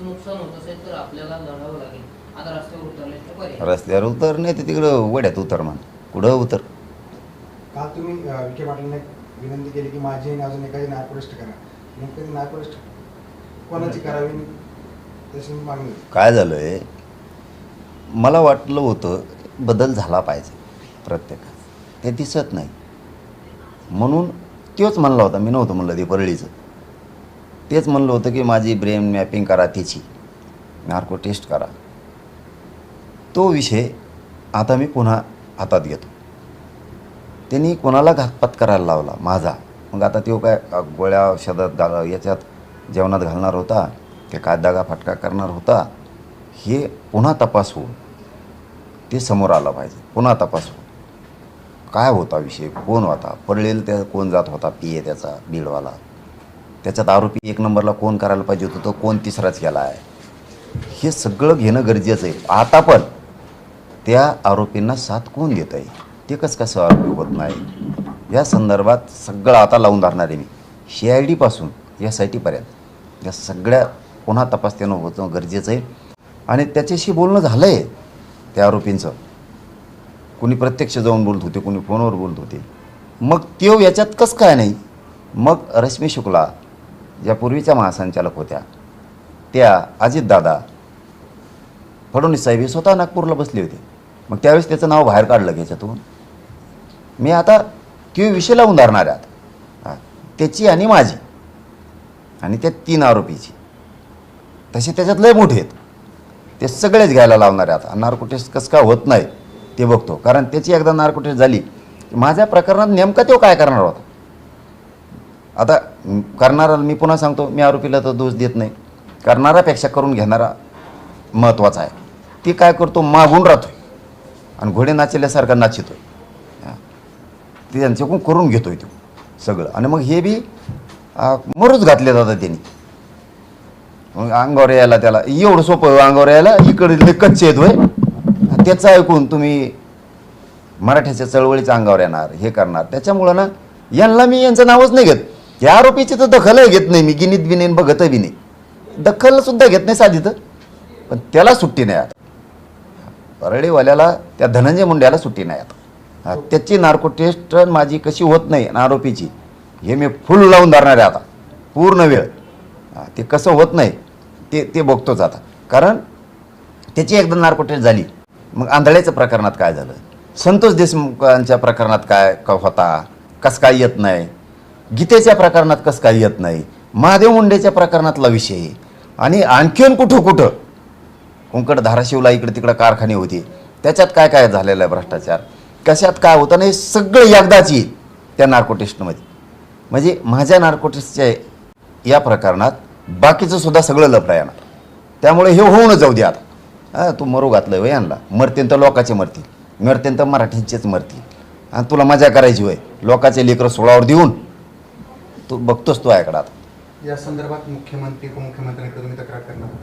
आरोपीचं नुकसान होत असेल तर आपल्याला लढावं लागेल. आता रस्त्यावर उतरले पर्याय रस्त्यावर उतर नाही तर तिकडं वड्यात उतर म्हण. कुठं उतर. काल तुम्ही विखे पाटलांना विनंती केली की माझी आणि अजून एखादी नार्कोटेस्ट करा. नेमकं नार्कोटेस्ट कोणाची करावी तशी मागणी होती. काय झालं आहे, मला वाटलं होतं बदल झाला पाहिजे प्रत्येकात, ते दिसत नाही. म्हणून तोच म्हणला होता, मी नव्हतं म्हणलं ते परळीचं. तेच म्हणलं होतं की माझी ब्रेन मॅपिंग करा, त्याची नार्को टेस्ट करा. तो विषय आता मी पुन्हा हातात घेतो. त्यांनी कोणाला घातपात करायला लावला माझा. मग आता तो काय गोळ्या औषधात याच्यात जेवणात घालणार होता, ते काय दगा फटका करणार होता, हे पुन्हा तपास होऊन ते समोर आलं पाहिजे. पुन्हा तपास होऊन काय होता विषय, कोण होता, पडलेलं त्या कोण जात होता, पीए त्याचा बीडवाला, त्याच्यात आरोपी एक नंबरला कोण करायला पाहिजे होतं, तो कोण तिसराच केला आहे, हे सगळं घेणं गरजेचं आहे. आता पण त्या आरोपींना साथ कोण देत आहे, ते कसं आरोपी होत नाही, या संदर्भात सगळं आता लावून धरणार आहे मी. CID पासून SIT पर्यंत या सगळ्या पुन्हा तपास त्यानं होतं गरजेचं आहे. आणि त्याच्याशी बोलणं झालं आहे त्या आरोपींचं. कोणी प्रत्यक्ष जाऊन बोलत होते, कोणी फोनवर बोलत होते. मग त्यो याच्यात कसं काय नाही. मग रश्मी शुक्ला ज्या पूर्वीच्या महासंचालक होत्या, त्या अजितदादा, फडणवीस साहेब हे स्वतः नागपूरला बसले होते. मग त्यावेळेस त्याचं नाव बाहेर काढलं याच्यातून. मी आता तो विषय लावून धरणार आहे आता, त्याची आणि माझी आणि त्या 3 आरोपीची. तसे त्याच्यात लय मोठे आहेत, ते सगळेच घ्यायला लावणार आहे आता. नार्को टेस्ट कसं काय होत नाही ते बघतो, कारण त्याची एकदा नार्को टेस्ट झाली माझ्या प्रकरणात नेमका तो काय करणार होता. आता करणारा, मी पुन्हा सांगतो, मी आरोपीला तर दोष देत नाही, करणारापेक्षा करून घेणारा महत्त्वाचा आहे. ती काय करतो, मागून राहतोय आणि घोडे नाचल्यासारखा नाचितोय. ते त्यांच्याकडून करून घेतोय तो सगळं. आणि मग हे बी मरूच घातले जातात त्यांनी. मग अंगावर यायला त्याला एवढं सोपं, अंगावर यायला इकडे कच्चे येतोय. त्याचं ऐकून तुम्ही मराठ्याच्या चळवळीच्या अंगावर येणार, हे करणार. त्याच्यामुळं ना यांना मी यांचं नावच नाही घेत. या आरोपीची तर दखलही घेत नाही मी, गिनीत बी नाही, बघतही बी नाही, दखलसुद्धा घेत नाही साधी. तर पण त्याला सुट्टी नाही आता. परळीवाल्याला, त्या धनंजय मुंड्याला सुट्टी नाही आता. त्याची नार्को टेस्ट माझी कशी होत नाही आणि आरोपीची, हे मी फुल लावून धरणार आहे आता पूर्ण वेळ. ते कसं होत नाही ते बघतोच आता. कारण त्याची एकदा नार्को टेस्ट झाली. मग आंधळ्याच्या प्रकरणात काय झालं, संतोष देशमुखांच्या प्रकरणात काय होता, कसं काय येत नाही, गीतेच्या प्रकरणात कसं काय येत नाही, महादेव मुंडेच्या प्रकरणातला विषय, आणि आणखीन कुठं कुंकड धाराशिवला इकडे तिकडं कारखाने होते, त्याच्यात काय काय झालेलं आहे भ्रष्टाचार, कशात काय होतं नाही, सगळं एकदाच येईल त्या नार्को टेस्टमध्ये. म्हणजे माझ्या नार्को टेस्टच्या या प्रकरणात बाकीचं सुद्धा सगळं लफडं येणार. त्यामुळे हे होऊनच जाऊ दे आता. तू मरू घातलं वय यांना, मरतील तर लोकाचे मरतील, मरतील तर मराठ्यांचेच मरतील. आणि तुला मजा करायची होय, लोकाचे लेकरं सोळावर देऊन तू बघतोस तो ऐकडा. या संदर्भात मुख्यमंत्री उपमुख्यमंत्र्यांकडे तुम्ही तक्रार करणार?